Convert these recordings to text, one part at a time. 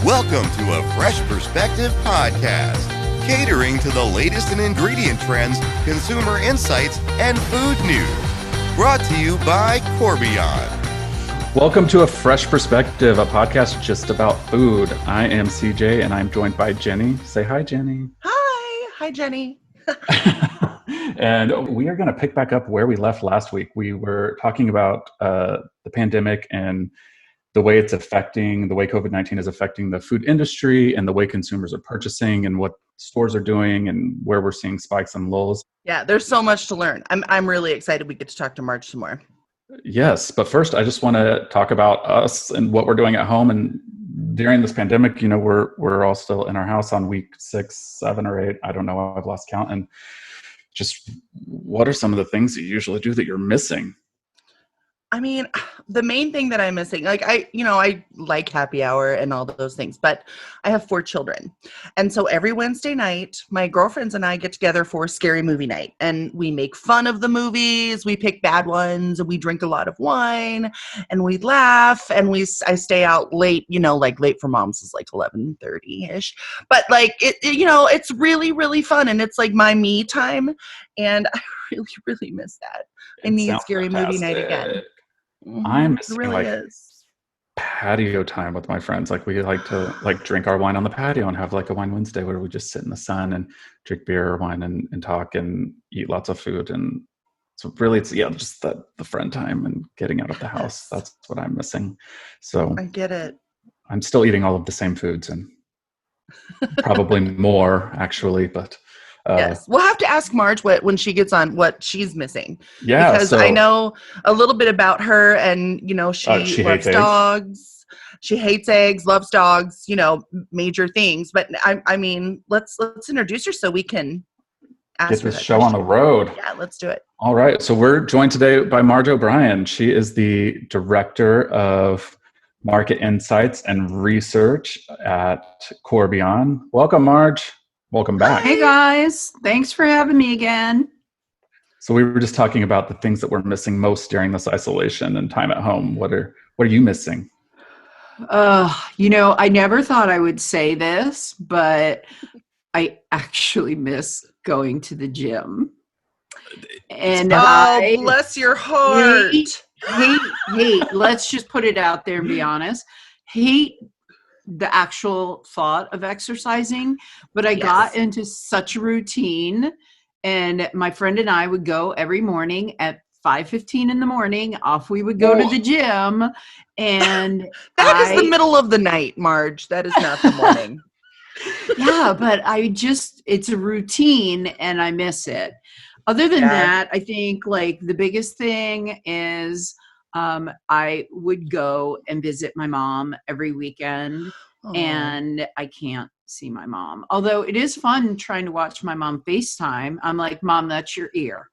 Welcome to a Fresh Perspective podcast, catering to the latest in ingredient trends, consumer insights, and food news. Brought to you by Corbion. Welcome to a Fresh Perspective, a podcast just about food. I am CJ, and I'm joined by Jenny. Say hi, Jenny. Hi, Jenny. And we are going to pick back up where we left last week. We were talking about the pandemic and the way it's affecting, the way COVID-19 is affecting the food industry and the way consumers are purchasing and what stores are doing and where we're seeing spikes and lulls. Yeah, there's so much to learn. I'm really excited we get to talk to Marge some more. Yes, but first I just want to talk about us and what we're doing at home. And during this pandemic, you know, we're all still in our house on week 6, 7, or 8. I don't know. I've lost count. And just what are some of the things you usually do that you're missing? I mean, the main thing that I'm missing, I like happy hour and all those things, but I have 4 children. And so every Wednesday night, my girlfriends and I get together for scary movie night, and we make fun of the movies. We pick bad ones, and we drink a lot of wine, and we laugh, and I stay out late, like late for moms is like 11:30-ish. But like, it's really, really fun. And it's like my me time. And I really, really miss that. I need scary movie night again. I'm missing really is. patio time with my friends. Like we like to drink our wine on the patio and have like a wine Wednesday where we just sit in the sun and drink beer or wine and talk and eat lots of food. And so really it's just the friend time and getting out of the house. That's what I'm missing. So I get it. I'm still eating all of the same foods and probably more actually, but yes. We'll have to ask Marge when she gets on what she's missing. Yeah. Because I know a little bit about her and, she loves dogs. She hates eggs, loves dogs, major things. But I mean, let's introduce her so we can ask get this show on the road. Yeah, let's do it. All right. So we're joined today by Marge O'Brien. She is the Director of Market Insights and Research at Corbion. Welcome, Marge. Welcome back. Hey guys, thanks for having me again. So we were just talking about the things that we're missing most during this isolation and time at home. What are you missing? I never thought I would say this, but I actually miss going to the gym. And bless your heart. Hate, let's just put it out there and be honest. Hate the actual thought of exercising, but I got into such a routine, and my friend and I would go every morning at 5:15 in the morning. Off we would go to the gym, and that is the middle of the night, Marge. That is not the morning. Yeah, but it's a routine and I miss it. Other than that, I think like the biggest thing is I would go and visit my mom every weekend, and I can't see my mom. Although it is fun trying to watch my mom FaceTime. I'm like, Mom, that's your ear.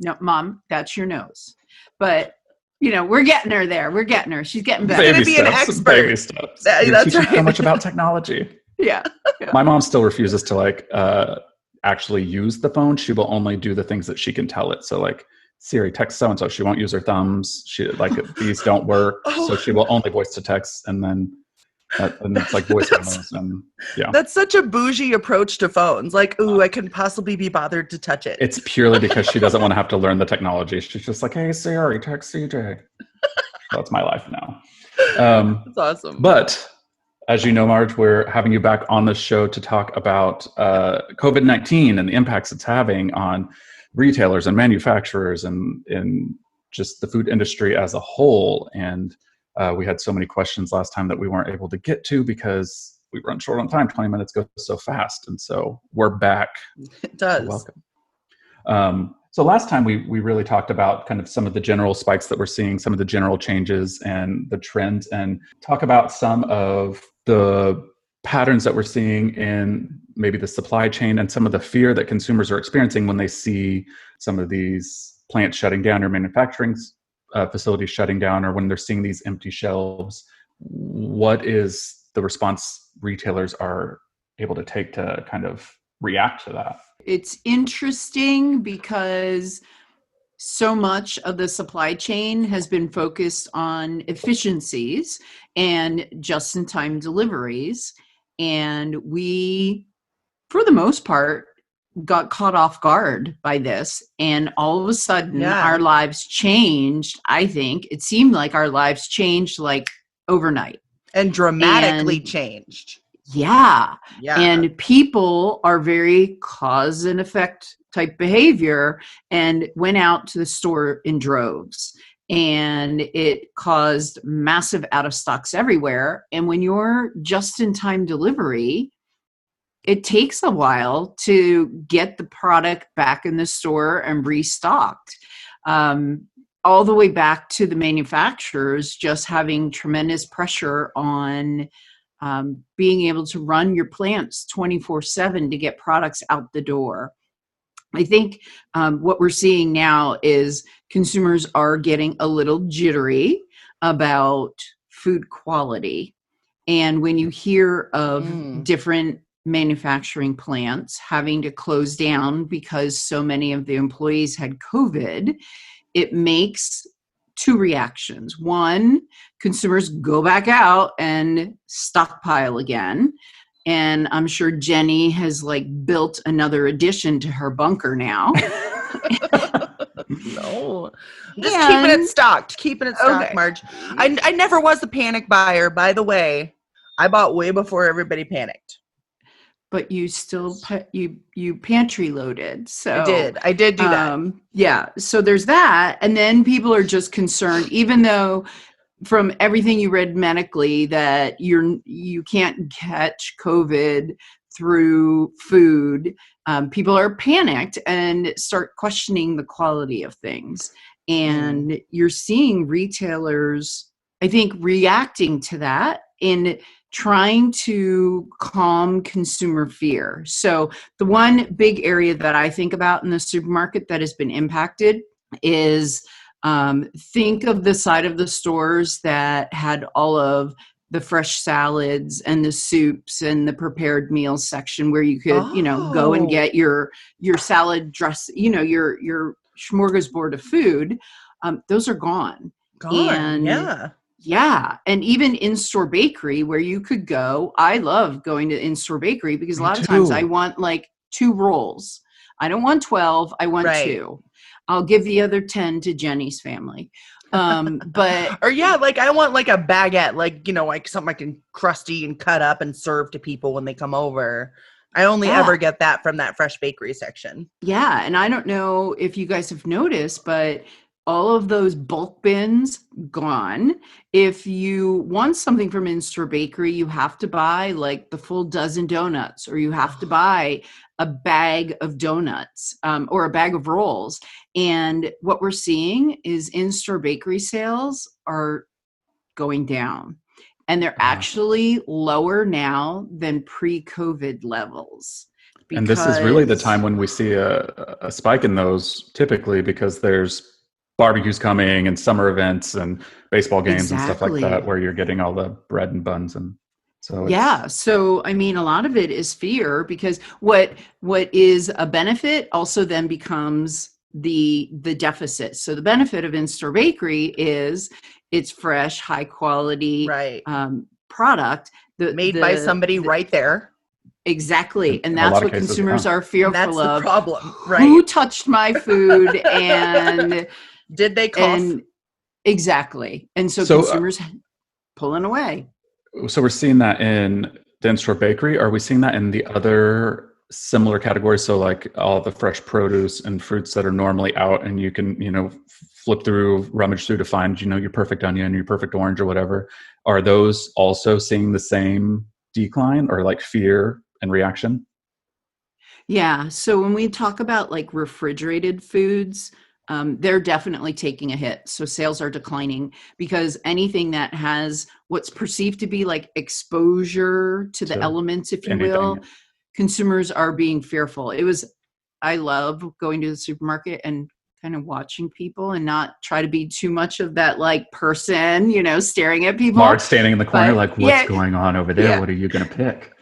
No, Mom, that's your nose. But, we're getting her there. We're getting her. She's getting better. She's going to be an expert. Baby steps. That's right. So much about technology. Yeah. My mom still refuses to actually use the phone. She will only do the things that she can tell it. So like, Siri, text so-and-so. She won't use her thumbs. These don't work. So she will only voice to text, and then it's like voice memos. And yeah. That's such a bougie approach to phones. Like, ooh, I couldn't possibly be bothered to touch it. It's purely because she doesn't want to have to learn the technology. She's just like, hey, Siri, text CJ. That's my life now. That's awesome. But as you know, Marge, we're having you back on the show to talk about COVID-19 and the impacts it's having on retailers and manufacturers and just the food industry as a whole. And we had so many questions last time that we weren't able to get to because we run short on time. 20 minutes goes so fast. And so we're back. It does. Welcome. So last time we really talked about kind of some of the general spikes that we're seeing, some of the general changes and the trends, and talk about some of the patterns that we're seeing in maybe the supply chain and some of the fear that consumers are experiencing when they see some of these plants shutting down or manufacturing facilities shutting down, or when they're seeing these empty shelves. What is the response retailers are able to take to kind of react to that? It's interesting because so much of the supply chain has been focused on efficiencies and just-in-time deliveries. And we, for the most part, got caught off guard by this. And all of a sudden, our lives changed. I think it seemed like our lives changed like overnight. And dramatically changed. Yeah. And people are very cause and effect type behavior and went out to the store in droves. And it caused massive out of stocks everywhere. And when you're just in time delivery, it takes a while to get the product back in the store and restocked. All the way back to the manufacturers just having tremendous pressure on being able to run your plants 24/7 to get products out the door. I think what we're seeing now is consumers are getting a little jittery about food quality. And when you hear of different manufacturing plants having to close down because so many of the employees had COVID, it makes two reactions. One, consumers go back out and stockpile again. And I'm sure Jenny has built another addition to her bunker now. No, just keeping it stocked, okay. Marge. I never was a panic buyer, by the way. I bought way before everybody panicked. But you still you pantry loaded. So I did do that. Yeah. So there's that. And then people are just concerned, even though from everything you read medically that you can't catch COVID through food, people are panicked and start questioning the quality of things. And you're seeing retailers, I think, reacting to that in trying to calm consumer fear. So the one big area that I think about in the supermarket that has been impacted is think of the side of the stores that had all of the fresh salads and the soups and the prepared meals section where you could, go and get your salad dress, your smorgasbord of food. Those are gone. And yeah. And even in-store bakery where you could go, I love going to in-store bakery because a lot of times I want 2 rolls. I don't want 12. I want 2. I'll give the other 10 to Jenny's family. But or I want a baguette, something I can crusty and cut up and serve to people when they come over. I only ever get that from that fresh bakery section. Yeah. And I don't know if you guys have noticed, but all of those bulk bins gone. If you want something from in-store bakery, you have to buy the full dozen donuts, or you have to buy a bag of donuts or a bag of rolls. And what we're seeing is in-store bakery sales are going down. And they're actually lower now than pre-COVID levels. And this is really the time when we see a spike in those typically because there's barbecues coming and summer events and baseball games and stuff like that where you're getting all the bread and buns. And so so I mean, a lot of it is fear because what is a benefit also then becomes the deficit. So the benefit of in-store bakery is it's fresh, high quality product made by somebody right there. Exactly. And that's what consumers are fearful that's of. The problem, right? Who touched my food and did they cough? Exactly. And so consumers pulling away. So we're seeing that in the in-store bakery. Are we seeing that in the other similar categories? So all the fresh produce and fruits that are normally out and you can, flip through, rummage through to find, your perfect onion, your perfect orange or whatever. Are those also seeing the same decline or fear and reaction? Yeah. So when we talk about refrigerated foods, they're definitely taking a hit. So sales are declining because anything that has what's perceived to be exposure to the elements, if you will, consumers are being fearful. I love going to the supermarket and kind of watching people and not try to be too much of that person, staring at people. Marge standing in the corner what's going on over there? Yeah. What are you going to pick?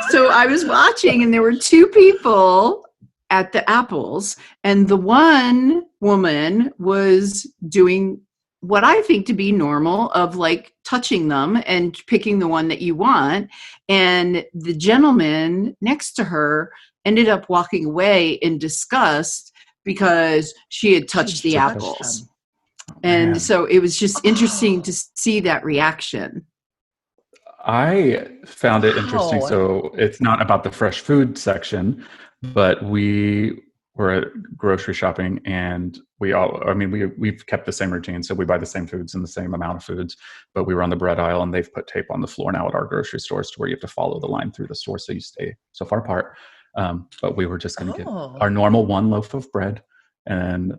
So I was watching and there were 2 people at the apples, and the one woman was doing what I think to be normal of like touching them and picking the one that you want. And the gentleman next to her ended up walking away in disgust because she had touched the apples. And so it was just interesting to see that reaction. I found it interesting. So it's not about the fresh food section, but we were at grocery shopping, and we've kept the same routine. So we buy the same foods and the same amount of foods, but we were on the bread aisle, and they've put tape on the floor now at our grocery stores to where you have to follow the line through the store so you stay so far apart. But we were just going to get our normal one loaf of bread, and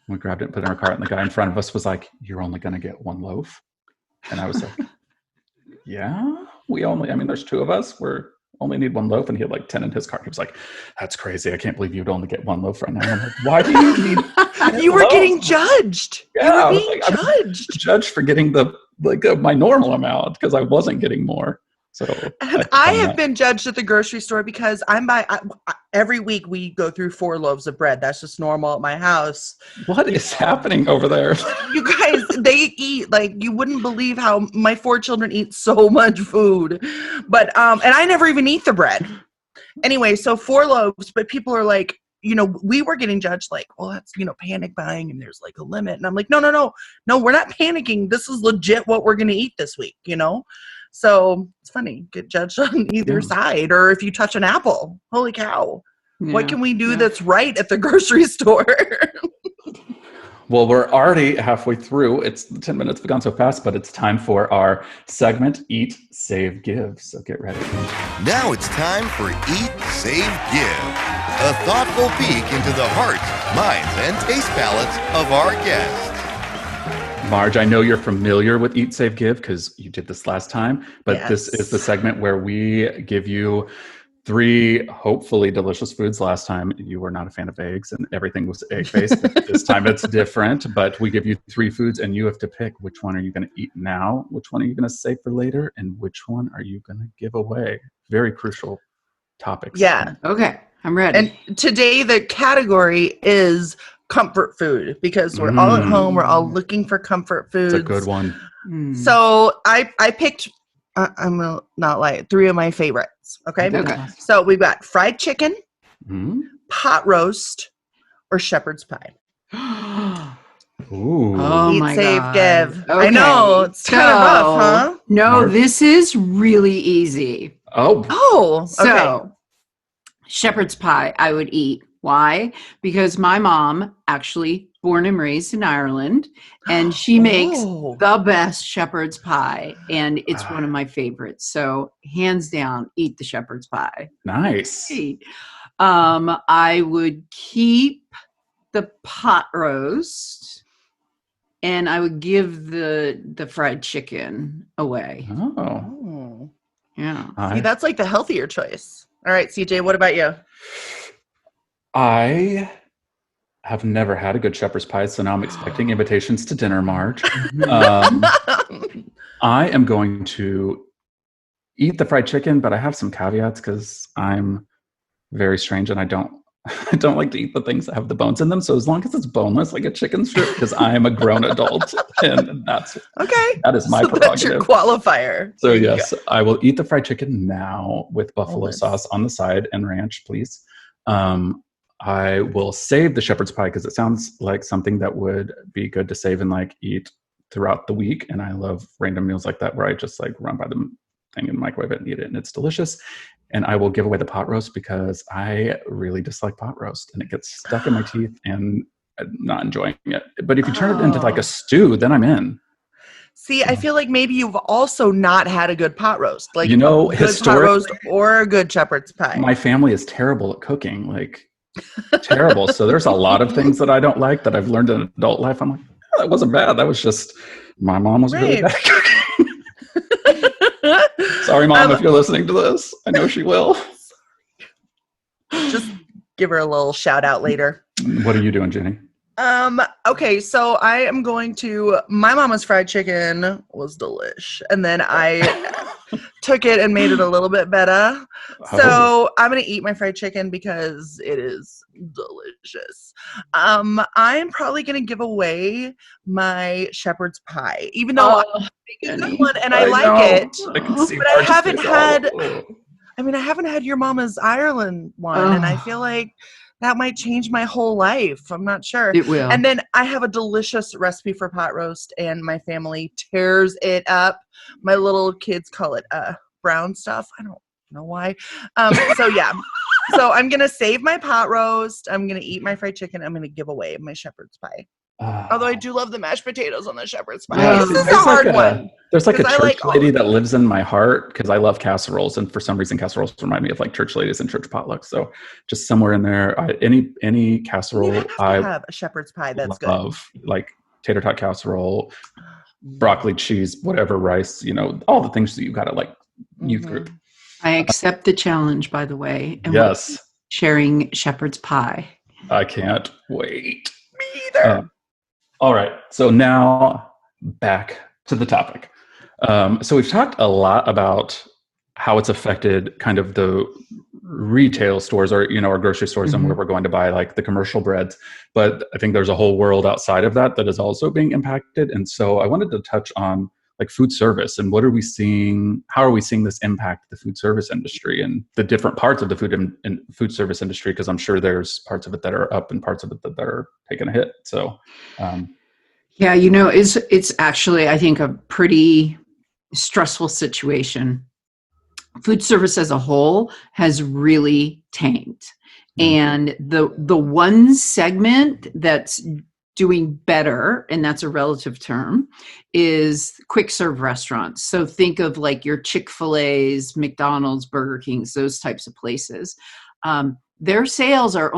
we grabbed it and put it in our cart, and the guy in front of us was like, "You're only going to get one loaf?" And I was like, "Yeah, there's two of us. We're only need one loaf." And he had like 10 in his cart. He was like, "That's crazy. I can't believe you'd only get one loaf right now." I'm like, "Why do you need You were getting judged. Yeah, you were being judged. Judged for getting my normal amount because I wasn't getting more. So I have been judged at the grocery store because every week we go through 4 loaves of bread. That's just normal at my house. What is happening over there? You guys, they eat like you wouldn't believe how my 4 children eat so much food. But and I never even eat the bread. Anyway, so 4 loaves, but people are like, we were getting judged like, well, that's, panic buying and there's like a limit. And I'm like, no, we're not panicking. This is legit what we're going to eat this week, So it's funny, get judged on either side. Or if you touch an apple, holy cow. Yeah. What can we do that's right at the grocery store? Well, we're already halfway through. It's 10 minutes have gone so fast, but it's time for our segment, Eat, Save, Give. So get ready. Now it's time for Eat, Save, Give. A thoughtful peek into the hearts, minds, and taste palates of our guests. Marge, I know you're familiar with Eat, Save, Give because you did this last time, but This is the segment where we give you 3 hopefully delicious foods. Last time you were not a fan of eggs and everything was egg-based. This time it's different, but we give you 3 foods and you have to pick which one are you going to eat now, which one are you going to save for later, and which one are you going to give away. Very crucial topics. Yeah. Okay, I'm ready. And today the category is comfort food because we're all at home. We're all looking for comfort foods. It's a good one. So I picked, I'm not like 3 of my favorites. Okay. So we've got fried chicken, pot roast, or shepherd's pie. Ooh. Oh Eat, my save, God. give. Okay. I know it's kind of rough, huh? No, this is really easy. Oh. So shepherd's pie I would eat. Why? Because my mom actually born and raised in Ireland, and she makes the best shepherd's pie, and it's one of my favorites. So hands down, eat the shepherd's pie. Nice. I would keep the pot roast, and I would give the fried chicken away. Oh. Yeah. See, that's like the healthier choice. All right, CJ, what about you? I have never had a good shepherd's pie, so now I'm expecting invitations to dinner, Marge. I am going to eat the fried chicken, but I have some caveats because I'm very strange and I don't like to eat the things that have the bones in them. So as long as it's boneless, like a chicken strip, because I am a grown adult, and that is my prerogative. That's your qualifier. So yes, I will eat the fried chicken now with buffalo sauce on the side and ranch, please. I will save the shepherd's pie because it sounds like something that would be good to save and like eat throughout the week. And I love random meals like that where I just like run by the thing and microwave it and eat it, and it's delicious. And I will give away the pot roast because I really dislike pot roast and it gets stuck in my teeth and I'm not enjoying it. But if you turn it into like a stew, then I'm in. See, I feel like maybe you've also not had a good pot roast, like a good pot roast or a good shepherd's pie. My family is terrible at cooking, like terrible. So there's a lot of things that I don't like that I've learned in adult life. I'm like, that wasn't bad. That was just my mom was really bad at cooking. Sorry, Mom, if you're listening to this. I know she will. Just give her a little shout out later. What are you doing, Jenny? Okay, so I am going to, my mama's fried chicken was delish. And then I took it and made it a little bit better. Oh. So I'm going to eat my fried chicken because it is delicious. I'm probably going to give away my shepherd's pie, even though I make a good one and I like know. it. I can see But I Marge's haven't face had, all- I haven't had your mama's Ireland one, and I feel like that might change my whole life. I'm not sure. It will. And then I have a delicious recipe for pot roast, and my family tears it up. My little kids call it brown stuff. I don't know why. So yeah. So I'm going to save my pot roast. I'm going to eat my fried chicken. I'm going to give away my shepherd's pie. Although I do love the mashed potatoes on the shepherd's pie. Yeah, This is a hard one. There's like a 'cause I church like all lady of that lives in my heart because I love casseroles, and for some reason casseroles remind me of like church ladies and church potlucks. So just somewhere in there, any casserole You have to I have a shepherd's pie. That's good. love, like tater tot casserole, broccoli, cheese, whatever, rice. All the things that you gotta like youth group. I accept the challenge, by the way. And Yes, sharing shepherd's pie. I can't wait. Me either. All right, so now back to the topic. So we've talked a lot about how it's affected kind of the retail stores or, our grocery stores and where we're going to buy like the commercial breads. But I think there's a whole world outside of that is also being impacted. And so I wanted to touch on like food service and what are we seeing? How are we seeing this impact the food service industry and the different parts of the food service industry? Because I'm sure there's parts of it that are up and parts of it that are taking a hit. So, yeah, it's actually, I think, a pretty stressful situation. Food service as a whole has really tanked. And the one segment that's doing better, and that's a relative term, is quick serve restaurants. So think of like your Chick-fil-A's, McDonald's, Burger King's, those types of places. Their sales are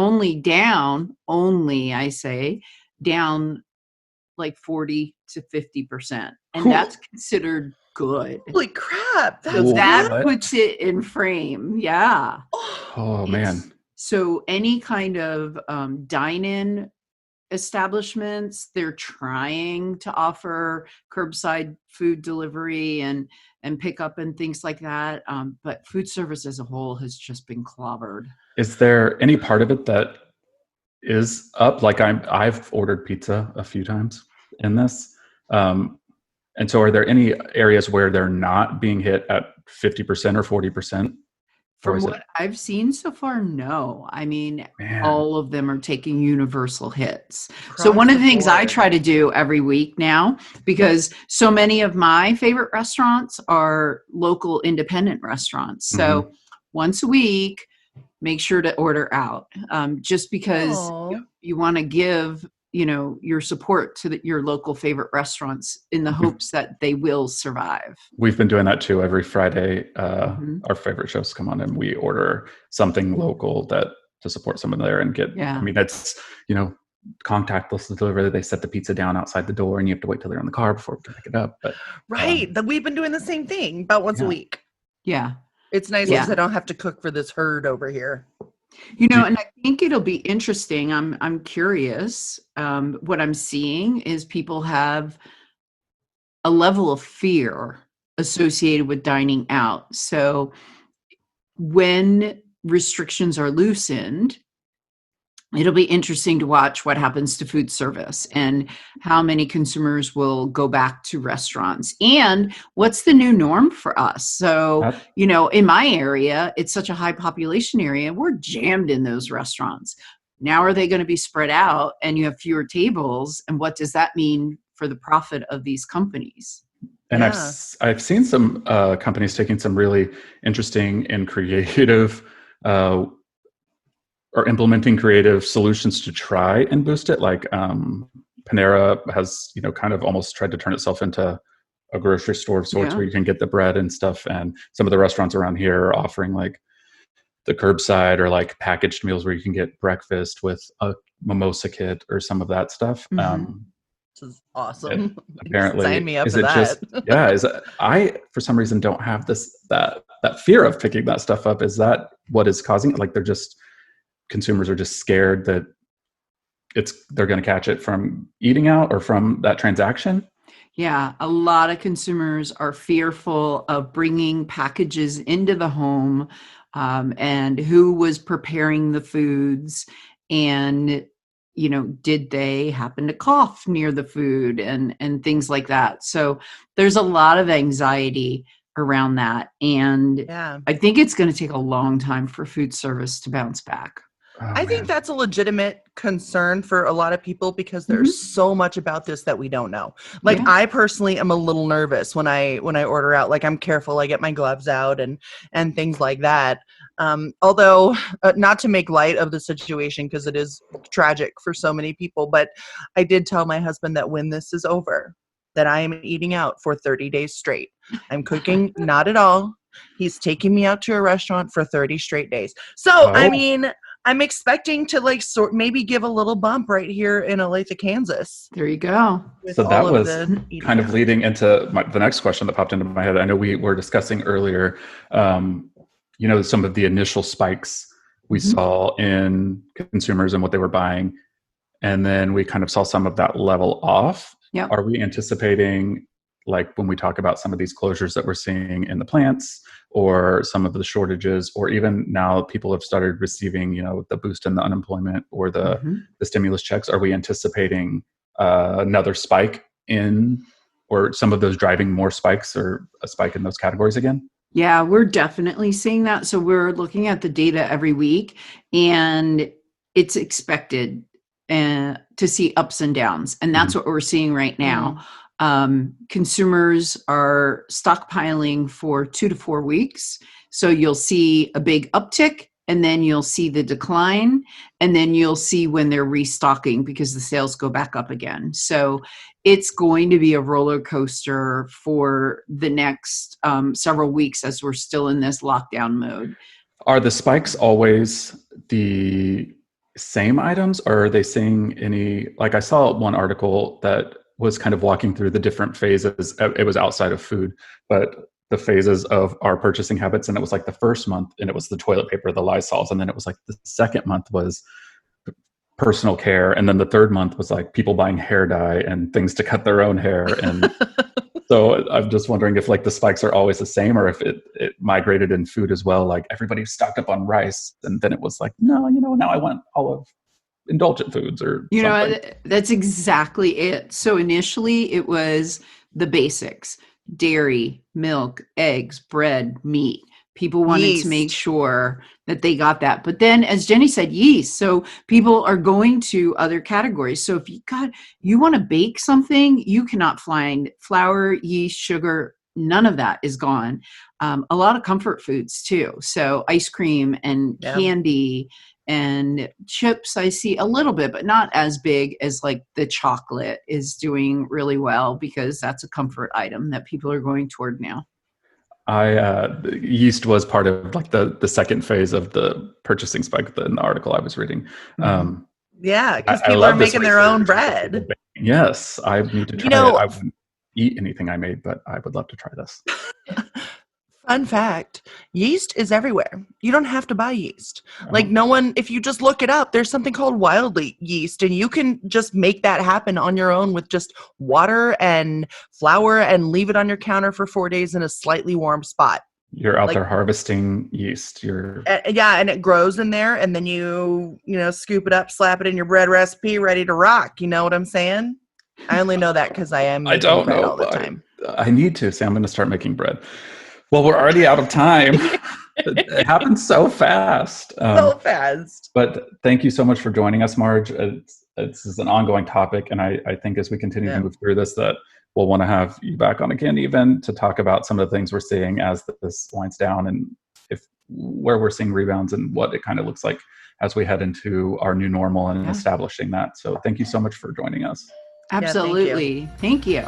down like 40 to 50%. And Cool. That's considered good. Holy crap. So That's that What? puts it in frame. Yeah. oh man. So any kind of dine-in establishments, they're trying to offer curbside food delivery and pickup and things like that. But food service as a whole has just been clobbered. Is there any part of it that is up? Like I've ordered pizza a few times in this. And so are there any areas where they're not being hit at 50% or 40%? From what I've seen so far, no. Man. All of them are taking universal hits. So one of the things I try to do every week now, because so many of my favorite restaurants are local independent restaurants. So once a week, make sure to order out, just because you want to give your support to your local favorite restaurants in the hopes that they will survive. We've been doing that too. Every Friday, our favorite chefs come on and we order something local to support someone there and get, that's, contactless delivery. They set the pizza down outside the door and you have to wait till they're in the car before we can pick it up. But we've been doing the same thing about once a week. Yeah. It's nice because I don't have to cook for this herd over here. And I think it'll be interesting. I'm curious. What I'm seeing is people have a level of fear associated with dining out. So when restrictions are loosened, it'll be interesting to watch what happens to food service and how many consumers will go back to restaurants and what's the new norm for us. So, in my area, it's such a high population area. We're jammed in those restaurants. Now, are they going to be spread out and you have fewer tables? And what does that mean for the profit of these companies? And I've seen some companies taking some really interesting and creative or implementing creative solutions to try and boost it. Like Panera has, kind of almost tried to turn itself into a grocery store of sorts where you can get the bread and stuff. And some of the restaurants around here are offering like the curbside or like packaged meals where you can get breakfast with a mimosa kit or some of that stuff. This is awesome. Apparently, sign me up for that. I for some reason don't have that fear of picking that stuff up. Is that what is causing it? Like consumers are just scared that they're going to catch it from eating out or from that transaction? Yeah, a lot of consumers are fearful of bringing packages into the home, and who was preparing the foods, and did they happen to cough near the food, and things like that. So there's a lot of anxiety around that, and Yeah. I think it's going to take a long time for food service to bounce back. Oh, I think man. that's a legitimate concern for a lot of people because there's so much about this that we don't know. Like Yeah. I personally am a little nervous when I order out. Like I'm careful. I get my gloves out and things like that. Although not to make light of the situation because it is tragic for so many people, but I did tell my husband that when this is over, that I am eating out for 30 days straight. I'm cooking not at all. He's taking me out to a restaurant for 30 straight days. So, I Oh. mean, I'm expecting to maybe give a little bump right here in Olathe, Kansas. There you go. with So that all of was the eating kind of out. leading into the next question that popped into my head. I know we were discussing earlier, some of the initial spikes we saw in consumers and what they were buying. And then we kind of saw some of that level off. Yep. Are we anticipating, like when we talk about some of these closures that we're seeing in the plants or some of the shortages, or even now people have started receiving, the boost in the unemployment or the stimulus checks, are we anticipating another spike or some of those driving more spikes or a spike in those categories again? Yeah, we're definitely seeing that. So we're looking at the data every week, and it's expected to see ups and downs. And that's what we're seeing right now. Consumers are stockpiling for 2 to 4 weeks. So you'll see a big uptick, and then you'll see the decline, and then you'll see when they're restocking because the sales go back up again. So it's going to be a roller coaster for the next several weeks as we're still in this lockdown mode. Are the spikes always the same items, or are they seeing any, like I saw one article that was kind of walking through the different phases. It was outside of food, but the phases of our purchasing habits. And it was like the first month and it was the toilet paper, the Lysols. And then it was like the second month was personal care. And then the third month was like people buying hair dye and things to cut their own hair. And so I'm just wondering if like the spikes are always the same, or if it migrated in food as well. Like everybody stocked up on rice, and then it was like, no, now I want all of indulgent foods or something. That's exactly it. So initially it was the basics: dairy, milk, eggs, bread, meat. People wanted to make sure that they got that. But then, as Jenny said, yeast. So people are going to other categories. So if you want to bake something, you cannot find flour, yeast, sugar. None of that is gone. A lot of comfort foods too. So ice cream and candy and chips, I see a little bit, but not as big as like the chocolate is doing really well, because that's a comfort item that people are going toward now. Yeast was part of like the second phase of the purchasing spike in the article I was reading. Yeah, because people are making their own bread. Yes, I need to try it. I wouldn't eat anything I made, but I would love to try this. Fun fact, yeast is everywhere. You don't have to buy yeast. Like if you just look it up, there's something called wild yeast, and you can just make that happen on your own with just water and flour and leave it on your counter for 4 days in a slightly warm spot. You're out there harvesting yeast. And it grows in there, and then you scoop it up, slap it in your bread recipe, ready to rock. You know what I'm saying? I only know that because I am making bread all the time. I need to. I'm going to start making bread. Well, we're already out of time. It happened so fast. But thank you so much for joining us, Marge. This is an ongoing topic, and I think as we continue to move through this, that we'll want to have you back on again, even to talk about some of the things we're seeing as this winds down, and where we're seeing rebounds and what it kind of looks like as we head into our new normal and establishing that. So thank you so much for joining us. Absolutely. Thank you.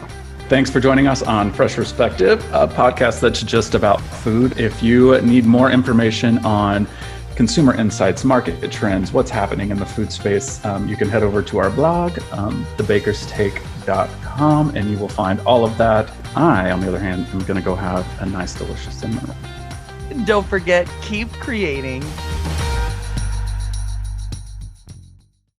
Thanks for joining us on Fresh Perspective, a podcast that's just about food. If you need more information on consumer insights, market trends, what's happening in the food space, you can head over to our blog, thebakerstake.com, and you will find all of that. I, on the other hand, am going to go have a nice, delicious dinner. Don't forget, keep creating.